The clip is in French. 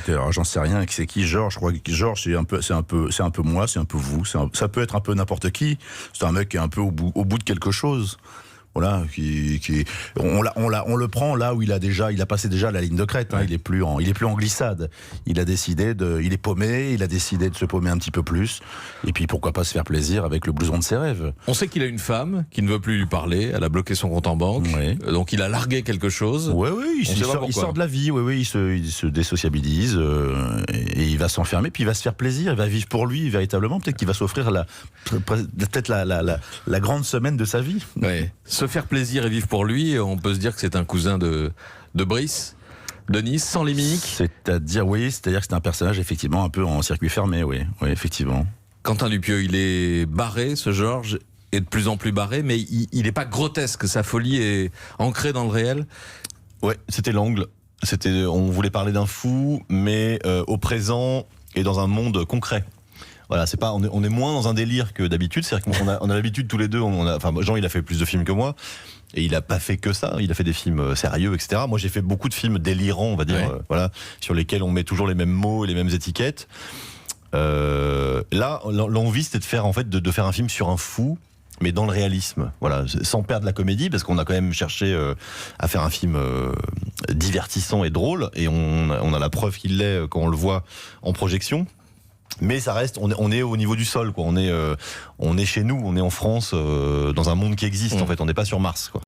Écoutez, alors, j'en sais rien. C'est qui Georges? Je crois que Georges, c'est un peu moi, c'est un peu vous. Ça peut être un peu n'importe qui. C'est un mec qui est un peu au bout de quelque chose. Voilà, on le prend là où il a passé déjà la ligne de crête. Hein, il est plus en glissade. Il est paumé. Il a décidé de se paumer un petit peu plus. Et puis pourquoi pas se faire plaisir avec le blouson de ses rêves. On sait qu'il a une femme qui ne veut plus lui parler. Elle a bloqué son compte en banque. Oui. Donc il a largué quelque chose. Oui, il sort de la vie. Oui, il se désociabilise et il va s'enfermer. Puis il va se faire plaisir. Il va vivre pour lui véritablement. Peut-être qu'il va s'offrir la grande semaine de sa vie. Oui. Se faire plaisir et vivre pour lui, on peut se dire que c'est un cousin de Brice, de Nice, sans les mimiques. C'est-à-dire que c'est un personnage effectivement un peu en circuit fermé, oui, effectivement. Quentin Dupieux, il est barré, ce Georges est de plus en plus barré, mais il n'est pas grotesque, sa folie est ancrée dans le réel. Ouais, c'était l'angle. On voulait parler d'un fou, mais au présent et dans un monde concret. Voilà, on est moins dans un délire que d'habitude. C'est-à-dire qu'on a l'habitude tous les deux. Jean, il a fait plus de films que moi, et il a pas fait que ça. Il a fait des films sérieux, etc. Moi, j'ai fait beaucoup de films délirants, on va dire, sur lesquels on met toujours les mêmes mots et les mêmes étiquettes. Là, l'envie, c'était de faire un film sur un fou, mais dans le réalisme, voilà, sans perdre la comédie, parce qu'on a quand même cherché à faire un film divertissant et drôle, et on a la preuve qu'il l'est quand on le voit en projection. Mais ça reste, on est au niveau du sol, quoi. On est chez nous, on est en France, dans un monde qui existe, en fait. On n'est pas sur Mars, quoi.